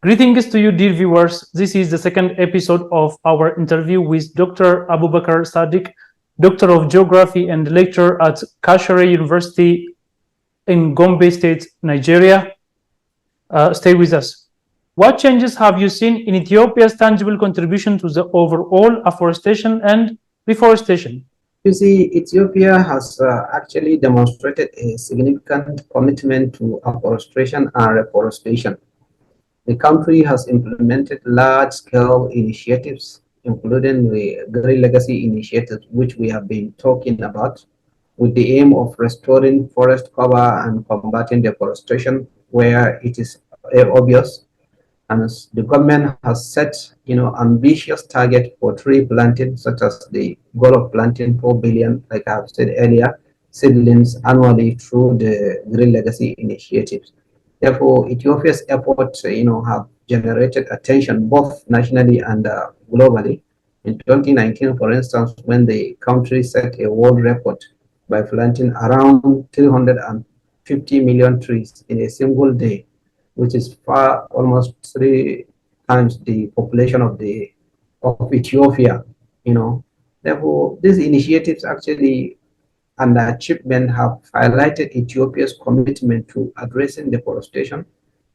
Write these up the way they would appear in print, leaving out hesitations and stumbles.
Greetings to you, dear viewers. This is the second episode of our interview with Dr. Abubakar Sadiq, Doctor of Geography and lecturer at Kashere University in Gombe State, Nigeria. Stay with us. What changes have you seen in Ethiopia's tangible contribution to the overall afforestation and reforestation? You see, Ethiopia has actually demonstrated a significant commitment to afforestation and reforestation. The country has implemented large-scale initiatives, including the Green Legacy initiative, which we have been talking about, with the aim of restoring forest cover and combating deforestation where it is obvious. And the government has set, ambitious target for tree planting, such as the goal of planting 4 billion, like I've said earlier, seedlings annually through the Green Legacy initiatives. Therefore, Ethiopia's efforts, have generated attention both nationally and globally. In 2019, for instance, when the country set a world record by planting around 350 million trees in a single day, which is far almost 3 times the population of Ethiopia. You know, therefore, these initiatives actually and the achievement have highlighted Ethiopia's commitment to addressing deforestation,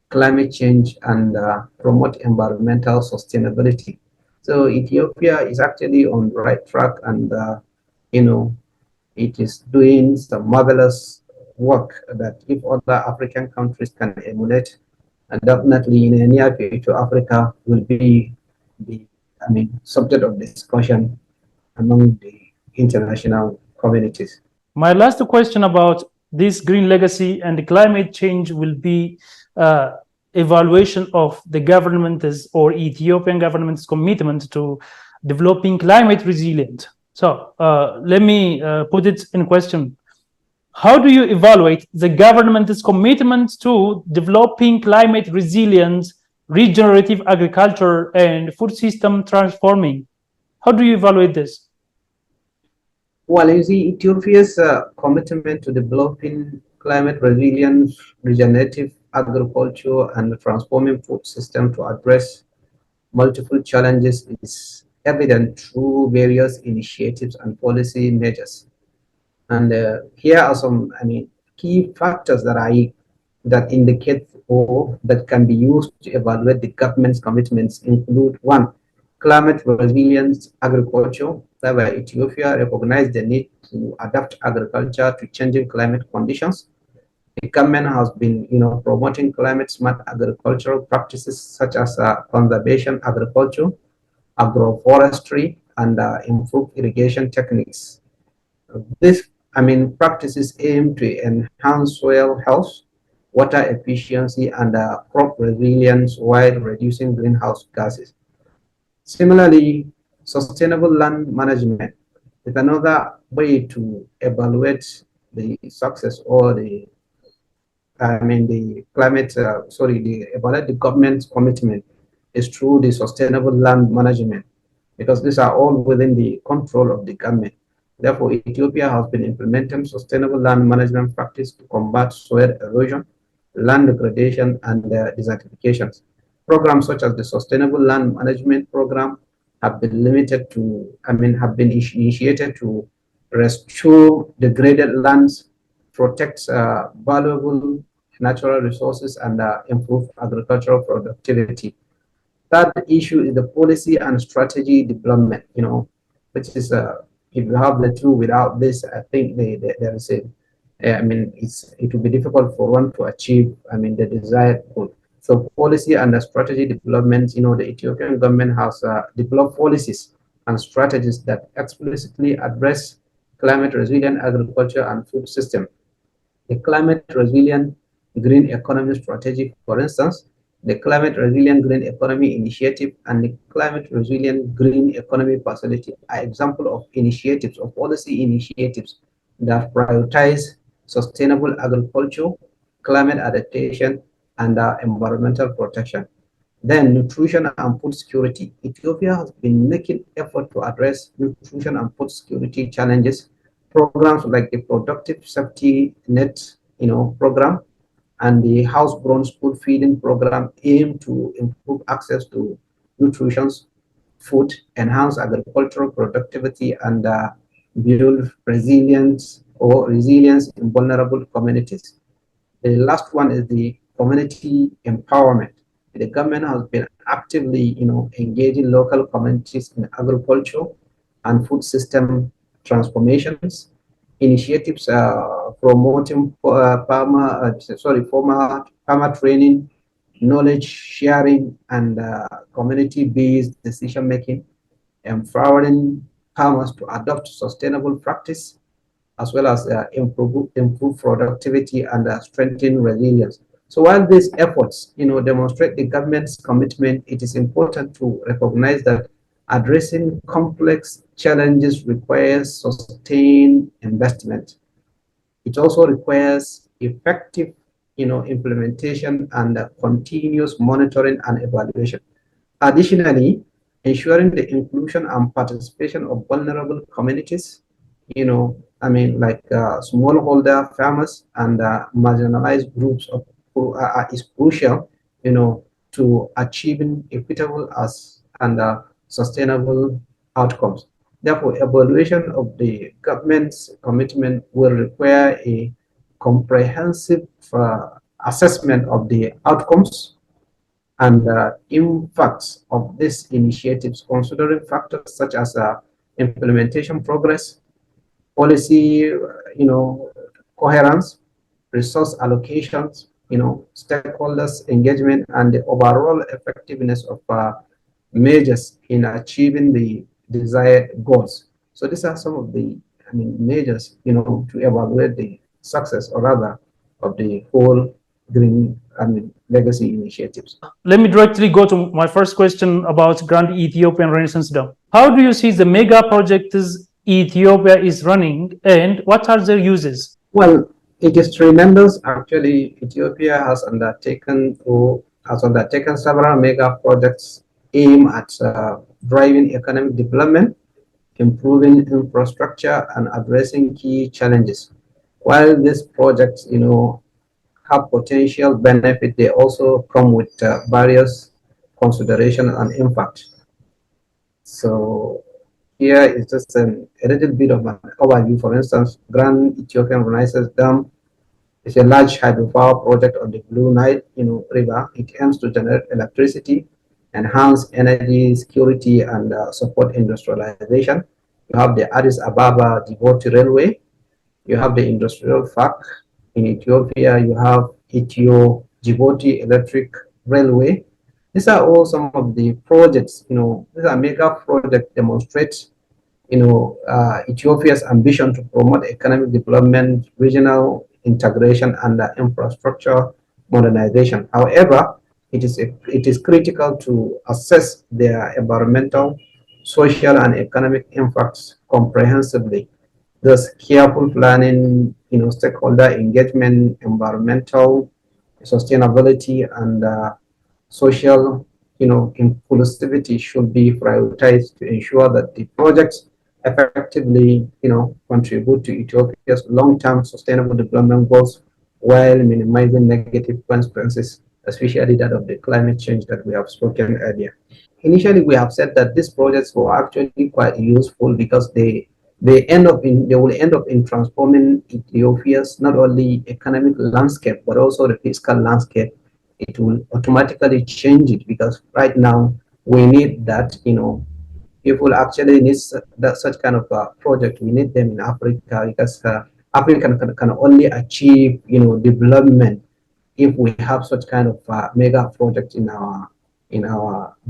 climate change, and promote environmental sustainability. So Ethiopia is actually on the right track, and you know, it is doing some marvelous work that if other African countries can emulate, and definitely in the near future, Africa will be the, subject of discussion among the international communities. My last question about this green legacy and the climate change will be evaluation of the government's or Ethiopian government's commitment to developing climate resilient. So let me put it in question. How do you evaluate the government's commitment to developing climate resilient, regenerative agriculture and food system transforming? How do you evaluate this? Well, you see, Ethiopia's commitment to developing climate resilience, regenerative agriculture, and transforming food system to address multiple challenges is evident through various initiatives and policy measures. And here are some, key factors that indicate or that can be used to evaluate the government's commitments include: one, climate resilience agriculture, whereby Ethiopia recognized the need to adapt agriculture to changing climate conditions. The government has been, promoting climate smart agricultural practices such as conservation agriculture, agroforestry, and improved irrigation techniques. These, practices aim to enhance soil health, water efficiency, and crop resilience while reducing greenhouse gases. Similarly, sustainable land management is another way to evaluate the success or the climate, evaluate the government's commitment is through the sustainable land management, because these are all within the control of the government. Therefore, Ethiopia has been implementing sustainable land management practice to combat soil erosion, land degradation, and desertifications. Programs such as the Sustainable Land Management Program have been limited to, have been initiated to restore degraded lands, protect valuable natural resources, and improve agricultural productivity. Third issue is the policy and strategy development, which is, if you have the two without this, I think there is a, it will be difficult for one to achieve, the desired goal. So policy and the strategy development, the Ethiopian government has developed policies and strategies that explicitly address climate resilient agriculture and food system. The climate resilient green economy strategy, for instance, the Climate Resilient Green Economy Initiative and the Climate Resilient Green Economy Facility are examples of initiatives or policy initiatives that prioritize sustainable agriculture, climate adaptation, and environmental protection. Then nutrition and food security. Ethiopia has been making effort to address nutrition and food security challenges. Programs like the Productive Safety Net, program and the house-grown school feeding program aim to improve access to nutritious food, enhance agricultural productivity, and build resilience in vulnerable communities. The last one is the community empowerment. The government has been actively, engaging local communities in agriculture and food system transformations, initiatives promoting farmer training, knowledge sharing, and community-based decision making, empowering farmers to adopt sustainable practice as well as improve productivity and strengthen resilience. So while these efforts, demonstrate the government's commitment, it is important to recognize that addressing complex challenges requires sustained investment. It also requires effective, implementation and continuous monitoring and evaluation. Additionally, ensuring the inclusion and participation of vulnerable communities, like smallholder farmers and marginalized groups is crucial, to achieving equitable as and sustainable outcomes. Therefore, evaluation of the government's commitment will require a comprehensive assessment of the outcomes and impacts of these initiatives, considering factors such as implementation progress, policy, coherence, resource allocations, stakeholders engagement, and the overall effectiveness of measures in achieving the desired goals. So these are some of the, measures, to evaluate the success or rather of the whole green, legacy initiatives. Let me directly go to my first question about Grand Ethiopian Renaissance Dam. How do you see the mega projects Ethiopia is running, and what are their uses? Well, it is tremendous. Actually, Ethiopia has undertaken several mega projects aimed at driving economic development, improving infrastructure, and addressing key challenges. While these projects, have potential benefit, they also come with various consideration and impact. So here is just a little bit of an overview. For instance, Grand Ethiopian Renaissance Dam is a large hydropower project on the Blue Nile, River. It aims to generate electricity, enhance energy security, and support industrialization. You have the Addis Ababa Djibouti Railway. You have the industrial park in Ethiopia. You have Djibouti Electric Railway. These are all some of the projects. These are mega projects demonstrate Ethiopia's ambition to promote economic development, regional integration, and infrastructure modernization. However, it is critical to assess their environmental, social, and economic impacts comprehensively. Thus, careful planning, stakeholder engagement, environmental sustainability, and social, inclusivity should be prioritized to ensure that the projects effectively, contribute to Ethiopia's long-term sustainable development goals while minimizing negative consequences, especially that of the climate change that we have spoken earlier. Initially, we have said that these projects were actually quite useful because they will end up in transforming Ethiopia's not only economic landscape but also the fiscal landscape. It will automatically change it because right now we need that, people actually need such kind of project. We need them in Africa because Africa can only achieve, development if we have such kind of mega project in our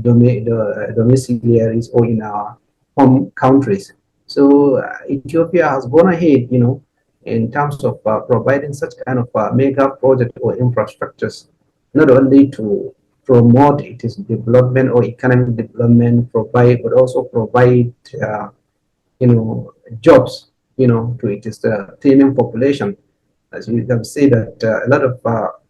domiciliaries or in our home countries. So Ethiopia has gone ahead, in terms of providing such kind of mega project or infrastructures, not only to promote its development or economic development, but also provide, jobs, to its teeming population. As you can see that a lot of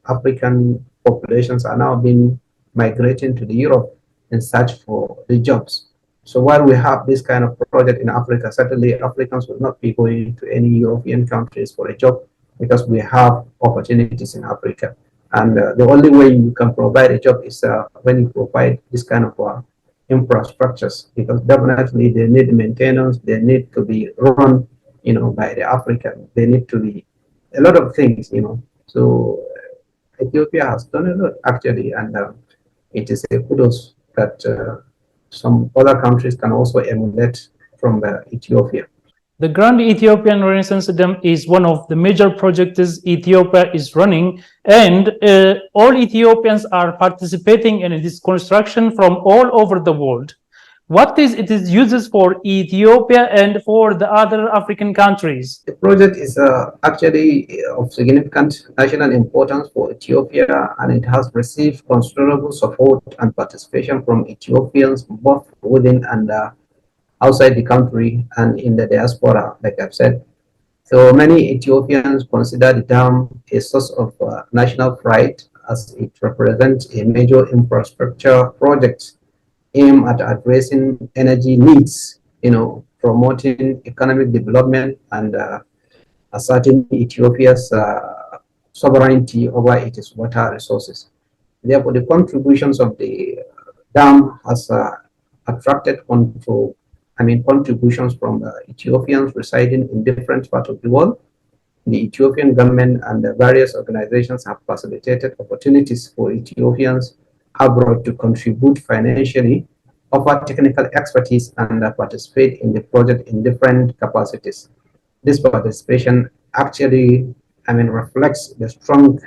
African populations are now being migrating to the Europe in search for the jobs. So while we have this kind of project in Africa, certainly Africans will not be going to any European countries for a job because we have opportunities in Africa. And the only way you can provide a job is when you provide this kind of infrastructures, because definitely they need maintenance, they need to be run, by the African. They need to be a lot of things. So Ethiopia has done a lot actually, and it is a kudos that some other countries can also emulate from Ethiopia. The Grand Ethiopian Renaissance Dam is one of the major projects Ethiopia is running, and all Ethiopians are participating in this construction from all over the world. What is it is uses for Ethiopia and for the other African countries? The project is actually of significant national importance for Ethiopia, and it has received considerable support and participation from Ethiopians both within and outside the country and in the diaspora, like I've said. So many Ethiopians consider the dam a source of national pride, as it represents a major infrastructure project aimed at addressing energy needs, promoting economic development and asserting Ethiopia's sovereignty over its water resources. Therefore, the contributions of the dam has attracted contributions from Ethiopians residing in different parts of the world. The Ethiopian government and the various organizations have facilitated opportunities for Ethiopians abroad to contribute financially, offer technical expertise, and participate in the project in different capacities. This participation actually, reflects the strong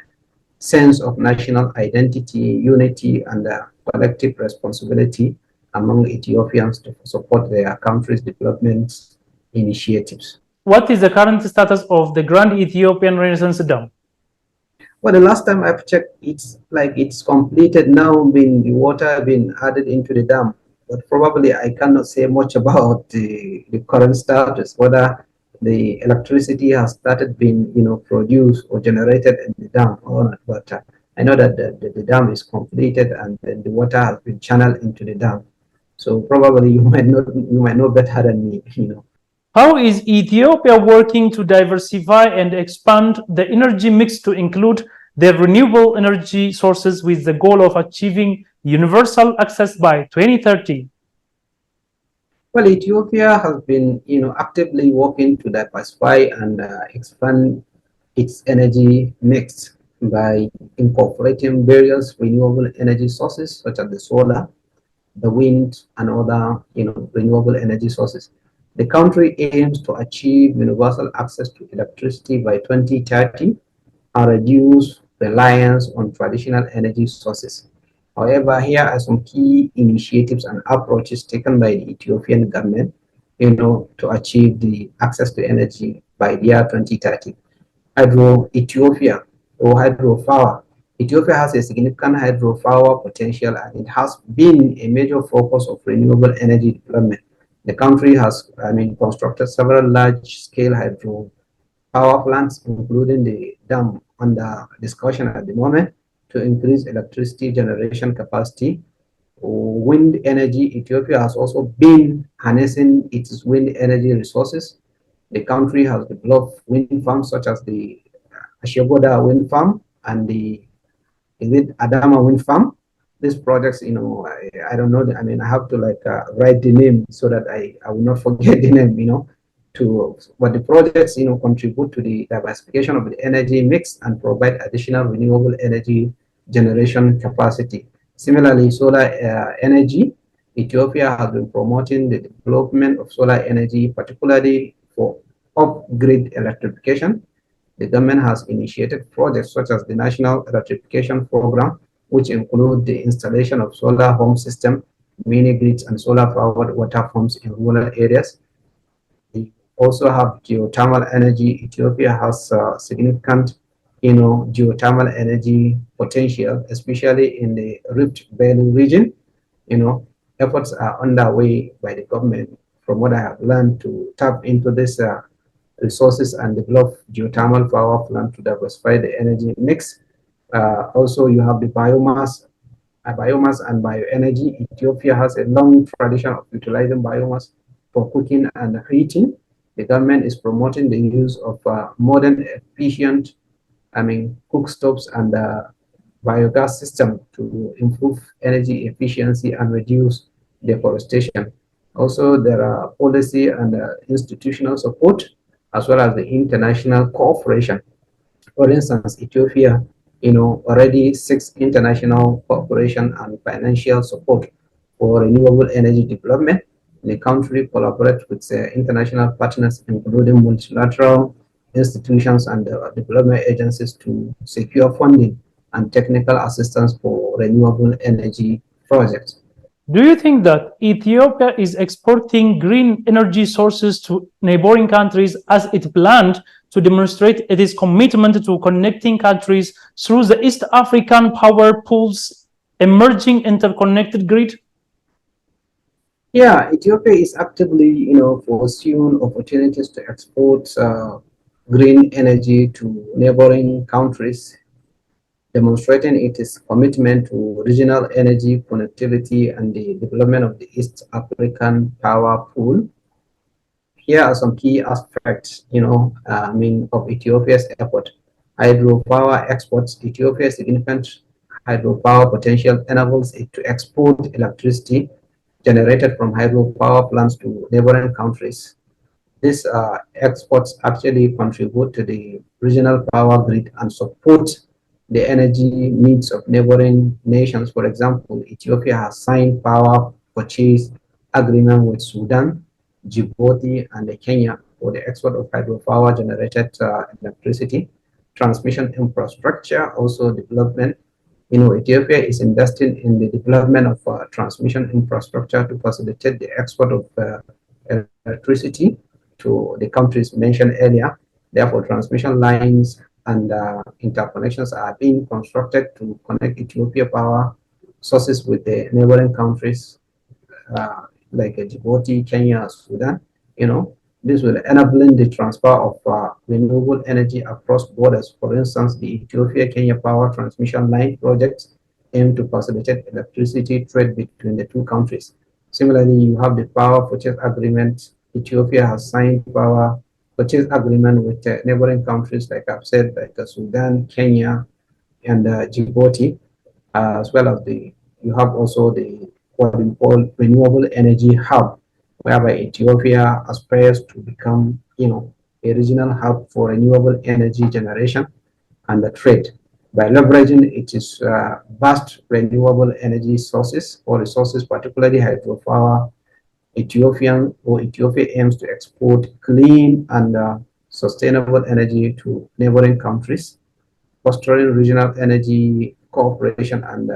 sense of national identity, unity, and collective responsibility among Ethiopians to support their country's development initiatives. What is the current status of the Grand Ethiopian Renaissance Dam? Well, the last time I've checked, it's like it's completed now, being the water being added into the dam. But probably I cannot say much about the current status, whether the electricity has started being, produced or generated in the dam or not. But I know that the dam is completed and the water has been channeled into the dam. So probably you might know better than me. How is Ethiopia working to diversify and expand the energy mix to include the renewable energy sources with the goal of achieving universal access by 2030? Well, Ethiopia has been, actively working to diversify and expand its energy mix by incorporating various renewable energy sources such as the solar, the wind, and other, renewable energy sources. The country aims to achieve universal access to electricity by 2030 and reduce reliance on traditional energy sources. However, here are some key initiatives and approaches taken by the Ethiopian government, to achieve the access to energy by the year 2030. Ethiopia or hydropower. Ethiopia has a significant hydropower potential, and it has been a major focus of renewable energy development. The country has, constructed several large-scale hydro power plants, including the dam under discussion at the moment, to increase electricity generation capacity. Wind energy, Ethiopia has also been harnessing its wind energy resources. The country has developed wind farms such as the Ashogoda wind farm and the Adama wind farm. These projects, I don't know. I have to write the name so that I will not forget the name. But the projects, contribute to the diversification of the energy mix and provide additional renewable energy generation capacity. Similarly, solar energy, Ethiopia has been promoting the development of solar energy, particularly for off-grid electrification. The government has initiated projects such as the National Electrification Program, which include the installation of solar home system, mini grids, and solar-powered water pumps in rural areas. We also have geothermal energy. Ethiopia has significant, geothermal energy potential, especially in the Rift Valley region. You know, efforts are underway by the government, from what I have learned, to tap into this resources and develop geothermal power plant to diversify the energy mix. Also, you have the biomass and bioenergy. Ethiopia has a long tradition of utilizing biomass for cooking and heating. The government is promoting the use of modern, efficient, cook stoves and biogas system to improve energy efficiency and reduce deforestation. Also, there are policy and institutional support, as well as the international cooperation. For instance, Ethiopia, already seeks international cooperation and financial support for renewable energy development. The country collaborates with international partners, including multilateral institutions and development agencies, to secure funding and technical assistance for renewable energy projects. Do you think that Ethiopia is exporting green energy sources to neighboring countries as it planned to demonstrate its commitment to connecting countries through the East African power pool's emerging interconnected grid? Yeah, Ethiopia is actively, pursuing opportunities to export green energy to neighboring countries, demonstrating its commitment to regional energy connectivity and the development of the East African power pool. Here are some key aspects, of Ethiopia's effort. Hydropower exports. Ethiopia's significant hydropower potential enables it to export electricity generated from hydropower plants to neighboring countries. These exports actually contribute to the regional power grid and support the energy needs of neighboring nations. For example, Ethiopia has signed power purchase agreement with Sudan, Djibouti, and Kenya for the export of hydropower generated electricity, transmission infrastructure, also development. Ethiopia is investing in the development of transmission infrastructure to facilitate the export of electricity to the countries mentioned earlier. Therefore, transmission lines and interconnections are being constructed to connect Ethiopia power sources with the neighboring countries like Djibouti, Kenya, Sudan. This will enable the transfer of renewable energy across borders. For instance, the Ethiopia-Kenya power transmission line projects aim to facilitate electricity trade between the two countries. Similarly, you have the power purchase agreement. Ethiopia has signed power purchase agreement with neighboring countries, like I've said, like Sudan, Kenya, and Djibouti, as well as you have also the what we call renewable energy hub, whereby Ethiopia aspires to become, a regional hub for renewable energy generation and the trade by leveraging its vast renewable energy sources or resources, particularly hydropower. Ethiopia aims to export clean and sustainable energy to neighboring countries, fostering regional energy cooperation and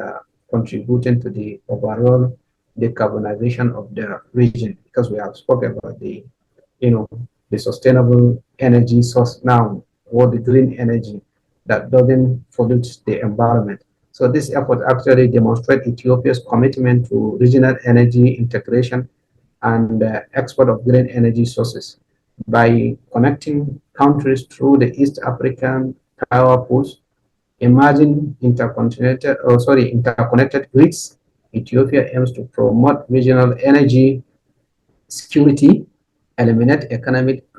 contributing to the overall decarbonization of the region. Because we have spoken about you know, the sustainable energy source now, or the green energy that doesn't pollute the environment. So this effort actually demonstrates Ethiopia's commitment to regional energy integration and export of green energy sources. By connecting countries through the East African power pools, interconnected grids, Ethiopia aims to promote regional energy security, stimulate economic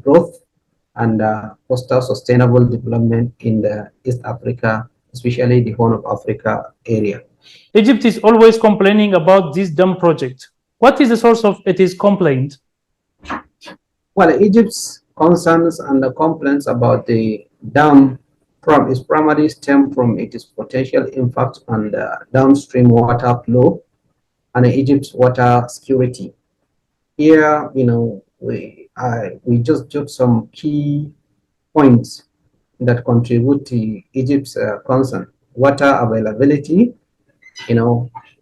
growth, and foster sustainable development in the East Africa, especially the Horn of Africa area. Egypt is always complaining about this dam project. What is the source of its complaint? Well, Egypt's concerns and the complaints about the dam is primarily stem from its potential impact on the downstream water flow and Egypt's water security. Here, we just took some key points that contribute to Egypt's concern. Water availability.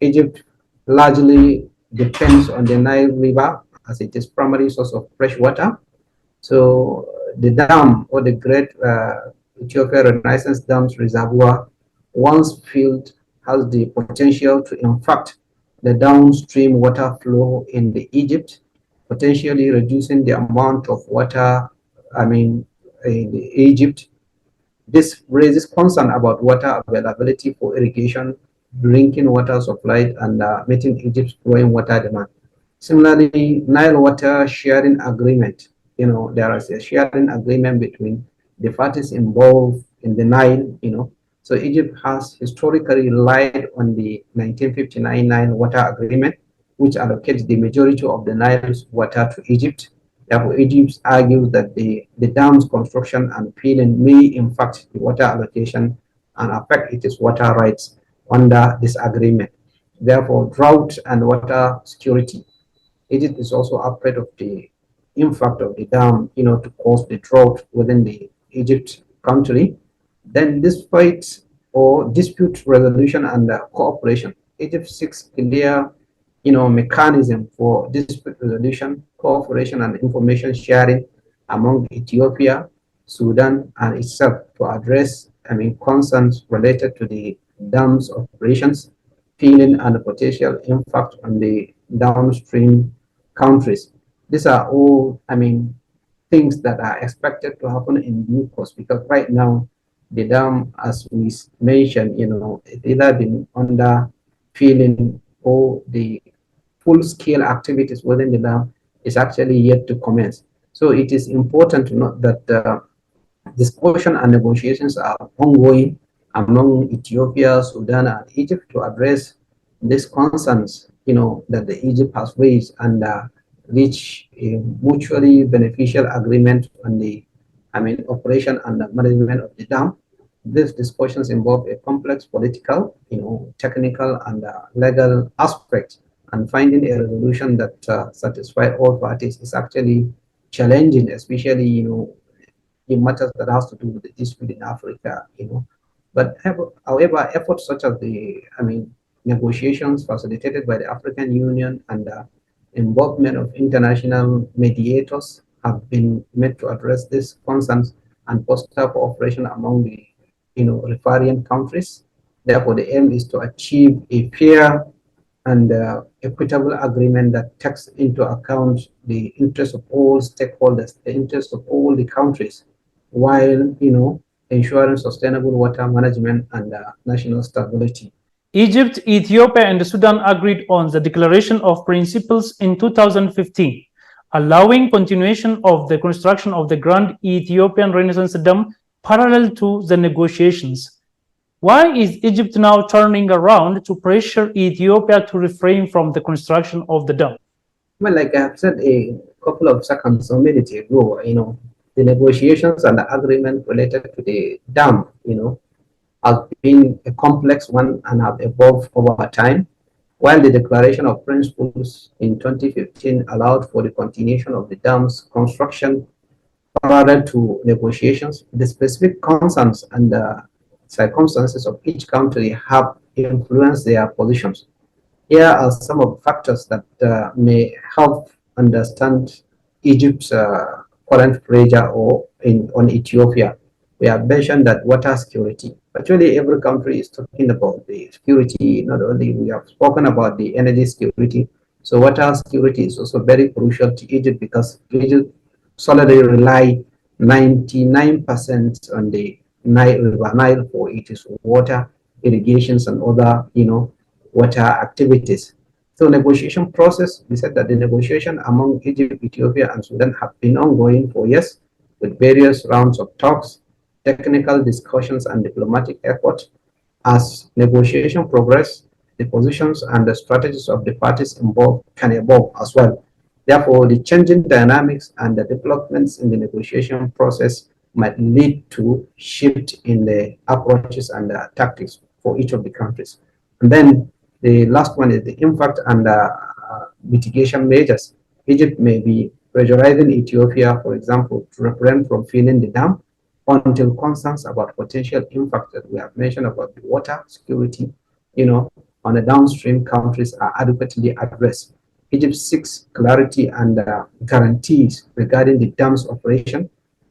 Egypt largely depends on the Nile River as it is primary source of fresh water. So the dam, or the Great Ethiopia Renaissance Dams Reservoir, once filled, has the potential to impact the downstream water flow in the Egypt, potentially reducing the amount of water, in Egypt. This raises concern about water availability for irrigation, drinking water supply, and meeting Egypt's growing water demand. Similarly, Nile water sharing agreement. There is a sharing agreement between the parties involved in the Nile, So Egypt has historically relied on the 1959 Nile Water Agreement, which allocates the majority of the Nile's water to Egypt. Therefore, Egypt argues that the dam's construction and filling may impact the water allocation and affect its water rights under this agreement. Therefore, drought and water security. Egypt is also afraid of the impact of the dam, to cause the drought within the Egypt country. Then despite or dispute resolution and cooperation, Egypt seeks clear, mechanism for dispute resolution, cooperation and information sharing among Ethiopia, Sudan, and itself to address, concerns related to the dam's operations, feeling and potential impact on the downstream countries. These are all, things that are expected to happen in due course, because right now the dam, as we mentioned, it's either been under filling or the full-scale activities within the dam is actually yet to commence. So it is important to note that discussion and negotiations are ongoing among Ethiopia, Sudan, and Egypt to address these concerns, that the Egypt has raised and reach a mutually beneficial agreement on the, operation and the management of the dam. These discussions involve a complex political, technical and legal aspect, and finding a resolution that satisfies all parties is actually challenging, especially, in matters that has to do with the dispute in Africa, But however, efforts such as the, negotiations facilitated by the African Union and the involvement of international mediators have been made to address these concerns and foster cooperation among the, referring countries. Therefore, the aim is to achieve a fair and equitable agreement that takes into account the interests of all stakeholders, the interests of all the countries, while ensuring sustainable water management and national stability. Egypt, Ethiopia, and Sudan agreed on the Declaration of Principles in 2015, allowing continuation of the construction of the Grand Ethiopian Renaissance Dam parallel to the negotiations. Why is Egypt now turning around to pressure Ethiopia to refrain from the construction of the dam? Well, like I have said a couple of seconds or minutes ago, the negotiations and the agreement related to the dam, has been a complex one and have evolved over time. While the Declaration of Principles in 2015 allowed for the continuation of the dam's construction parallel to negotiations, the specific concerns and the circumstances of each country have influenced their positions. Here are some of the factors that may help understand Egypt's current pressure on Ethiopia. We have mentioned that water security. Actually, every country is talking about the security. Not only we have spoken about the energy security, so water security is also very crucial to Egypt, because Egypt solely rely 99% on the River Nile for its water, irrigations, and other, water activities. So negotiation process, we said that the negotiation among Egypt, Ethiopia, and Sudan have been ongoing for years, with various rounds of talks, technical discussions, and diplomatic efforts. As negotiation progress, the positions and the strategies of the parties involved can evolve as well. Therefore, the changing dynamics and the developments in the negotiation process might lead to shift in the approaches and the tactics for each of the countries. And then the last one is the impact and mitigation measures. Egypt may be pressurizing Ethiopia, for example, to refrain from filling the dam until concerns about potential impact that we have mentioned about the water security, on the downstream countries are adequately addressed. Egypt seeks clarity and guarantees regarding the dam's operation,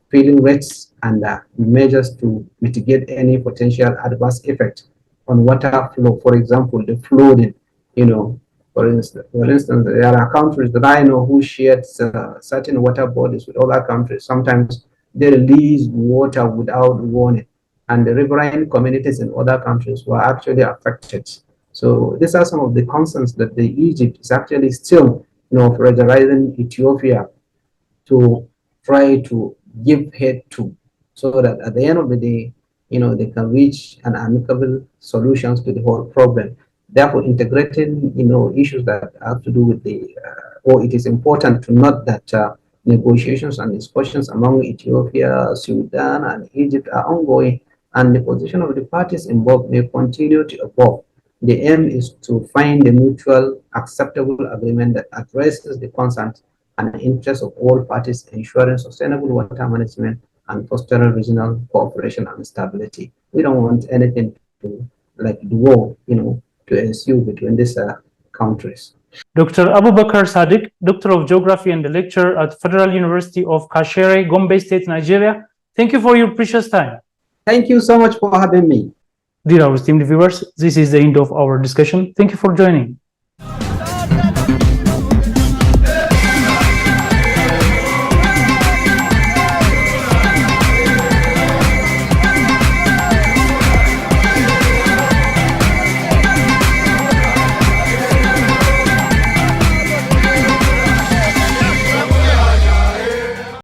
filling rates, and measures to mitigate any potential adverse effect on water flow. For example, the flooding, for instance, there are countries that I know who shared certain water bodies with other countries. Sometimes they release water without warning, and the riverine communities in other countries were actually affected. So these are some of the concerns that the Egypt is actually still, pressurizing Ethiopia to try to give head to, so that at the end of the day, they can reach an amicable solutions to the whole problem. Therefore, integrating, issues that have to do with or it is important to note that negotiations and discussions among Ethiopia, Sudan, and Egypt are ongoing, and the position of the parties involved may continue to evolve. The aim is to find a mutual acceptable agreement that addresses the concerns and interests of all parties, ensuring sustainable water management and fostering regional cooperation and stability. We don't want anything to, like the war, to ensue between these countries. Dr. Abu Bakr Sadiq, Doctor of Geography and a lecturer at Federal University of Kashere, Gombe State, Nigeria. Thank you for your precious time. Thank you so much for having me. Dear our esteemed viewers, this is the end of our discussion. Thank you for joining.